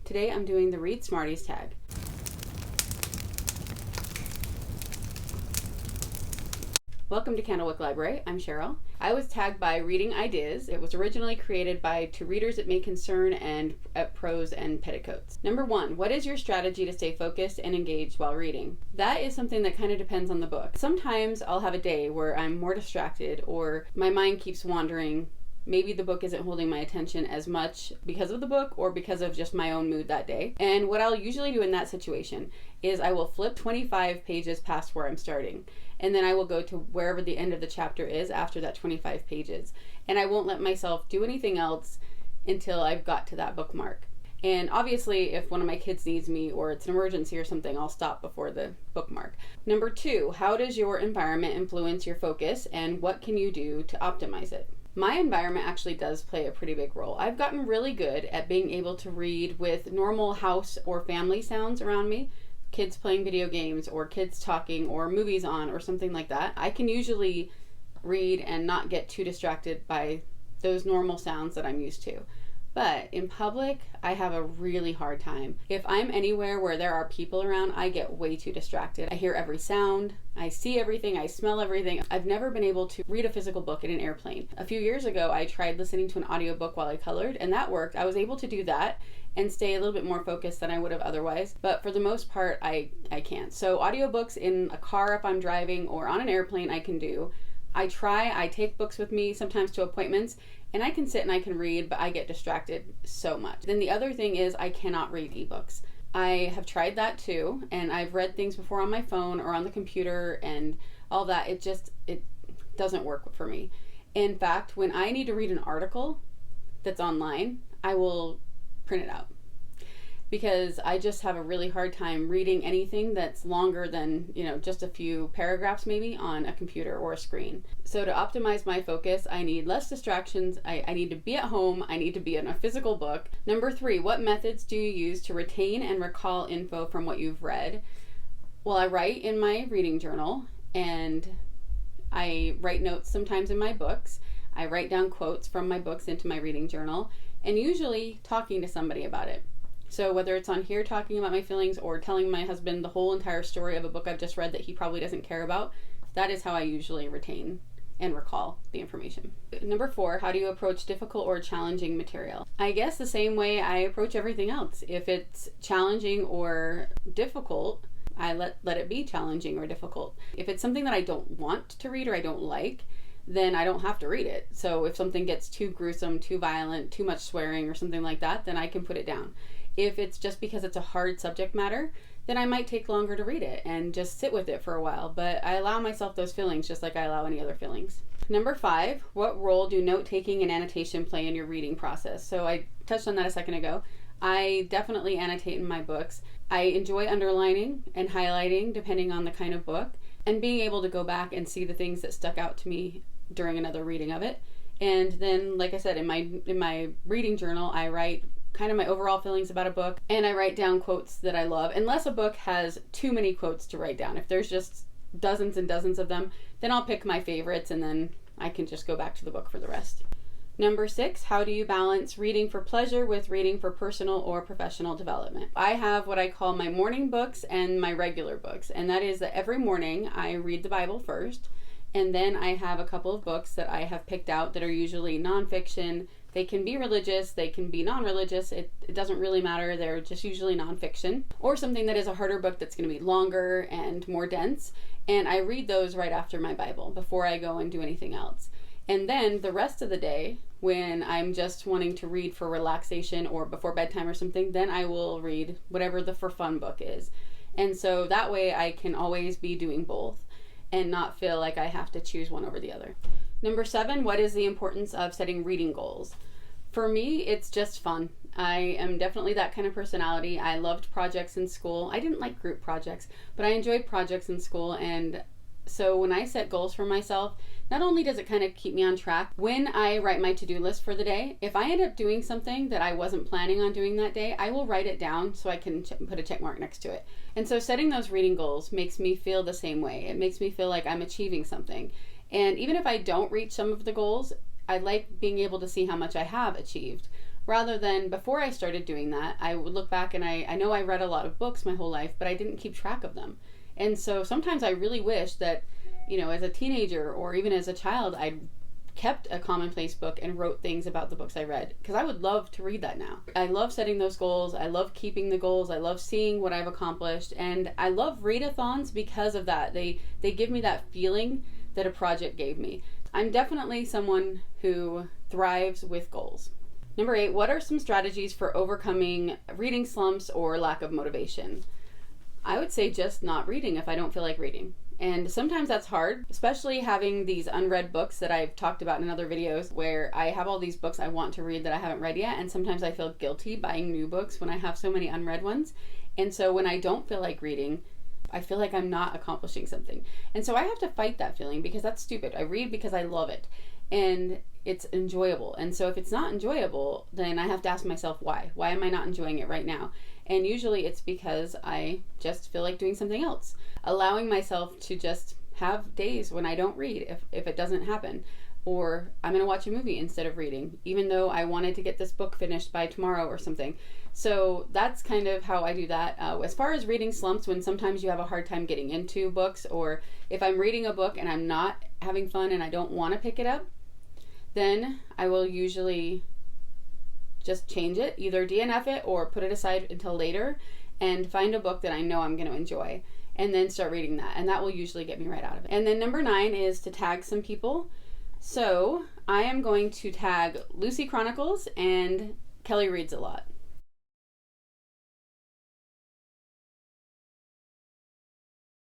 Today I'm doing the Read Smarties tag. Welcome to Candlewick Library. I'm Cheryl. I was tagged by Reading Ideas. It was originally created by To Readers It May Concern and at Prose and Petticoats. Number 1, what is your strategy to stay focused and engaged while reading? That is something that kind of depends on the book. Sometimes I'll have a day where I'm more distracted or my mind keeps wandering. Maybe the book isn't holding my attention as much because of the book or because of just my own mood that day. And what I'll usually do in that situation is I will flip 25 pages past where I'm starting. And then I will go to wherever the end of the chapter is after that 25 pages. And I won't let myself do anything else until I've got to that bookmark. And obviously, if one of my kids needs me or it's an emergency or something, I'll stop before the bookmark. Number 2, how does your environment influence your focus and what can you do to optimize it? My environment actually does play a pretty big role. I've gotten really good at being able to read with normal house or family sounds around me. Kids playing video games or kids talking or movies on or something like that. I can usually read and not get too distracted by those normal sounds that I'm used to. But in public, I have a really hard time. If I'm anywhere where there are people around, I get way too distracted. I hear every sound, I see everything, I smell everything. I've never been able to read a physical book in an airplane. A few years ago, I tried listening to an audiobook while I colored, and that worked. I was able to do that and stay a little bit more focused than I would have otherwise. But for the most part, I can't. So audiobooks in a car if I'm driving or on an airplane, I can do. I take books with me sometimes to appointments, and I can sit and I can read, but I get distracted so much. Then the other thing is I cannot read ebooks. I have tried that too, and I've read things before on my phone or on the computer and all that. It doesn't work for me. In fact, when I need to read an article that's online, I will print it out because I just have a really hard time reading anything that's longer than, just a few paragraphs maybe on a computer or a screen. So to optimize my focus, I need less distractions. I need to be at home. I need to be in a physical book. Number 3, what methods do you use to retain and recall info from what you've read? Well, I write in my reading journal and I write notes sometimes in my books. I write down quotes from my books into my reading journal and usually talking to somebody about it. So whether it's on here talking about my feelings or telling my husband the whole entire story of a book I've just read that he probably doesn't care about, that is how I usually retain and recall the information. Number 4, how do you approach difficult or challenging material? I guess the same way I approach everything else. If it's challenging or difficult, I let it be challenging or difficult. If it's something that I don't want to read or I don't like, then I don't have to read it. So if something gets too gruesome, too violent, too much swearing or something like that, then I can put it down. If it's just because it's a hard subject matter, then I might take longer to read it and just sit with it for a while. But I allow myself those feelings just like I allow any other feelings. Number 5, what role do note-taking and annotation play in your reading process? So I touched on that a second ago. I definitely annotate in my books. I enjoy underlining and highlighting depending on the kind of book and being able to go back and see the things that stuck out to me during another reading of it. And then, like I said, in my reading journal, I write kind of my overall feelings about a book, and I write down quotes that I love, unless a book has too many quotes to write down. If there's just dozens and dozens of them, then I'll pick my favorites and then I can just go back to the book for the rest. Number 6, how do you balance reading for pleasure with reading for personal or professional development? I have what I call my morning books and my regular books, and that is that every morning I read the Bible first, and then I have a couple of books that I have picked out that are usually nonfiction. They can be religious, they can be non-religious, it doesn't really matter, they're just usually nonfiction. Or something that is a harder book that's going to be longer and more dense, and I read those right after my Bible, before I go and do anything else. And then the rest of the day, when I'm just wanting to read for relaxation or before bedtime or something, then I will read whatever the for fun book is. And so that way I can always be doing both and not feel like I have to choose one over the other. Number 7, what is the importance of setting reading goals? For me, it's just fun. I am definitely that kind of personality. I loved projects in school. I didn't like group projects, but I enjoyed projects in school. And so when I set goals for myself, not only does it kind of keep me on track, when I write my to-do list for the day, if I end up doing something that I wasn't planning on doing that day, I will write it down so I can put a check mark next to it. And so setting those reading goals makes me feel the same way. It makes me feel like I'm achieving something. And even if I don't reach some of the goals, I like being able to see how much I have achieved. rather than before I started doing that, I would look back and I know I read a lot of books my whole life, but I didn't keep track of them. And so sometimes I really wish that, as a teenager or even as a child, I'd kept a commonplace book and wrote things about the books I read, because I would love to read that now. I love setting those goals. I love keeping the goals. I love seeing what I've accomplished, and I love readathons because of that. They give me that feeling that a project gave me. I'm definitely someone who thrives with goals. Number 8, what are some strategies for overcoming reading slumps or lack of motivation? I would say just not reading if I don't feel like reading. And sometimes that's hard, especially having these unread books that I've talked about in other videos, where I have all these books I want to read that I haven't read yet, and sometimes I feel guilty buying new books when I have so many unread ones. And so when I don't feel like reading, I feel like I'm not accomplishing something. And so I have to fight that feeling, because that's stupid. I read because I love it and it's enjoyable. And so if it's not enjoyable, then I have to ask myself why. Why am I not enjoying it right now? And usually it's because I just feel like doing something else. Allowing myself to just have days when I don't read if it doesn't happen. Or I'm going to watch a movie instead of reading, even though I wanted to get this book finished by tomorrow or something. So that's kind of how I do that. As far as reading slumps, when sometimes you have a hard time getting into books, or if I'm reading a book and I'm not having fun and I don't want to pick it up, then I will usually just change it, either DNF it or put it aside until later, and find a book that I know I'm going to enjoy, and then start reading that. And that will usually get me right out of it. And then number 9 is to tag some people. So I am going to tag Lucy Chronicles and Kelly Reads a Lot.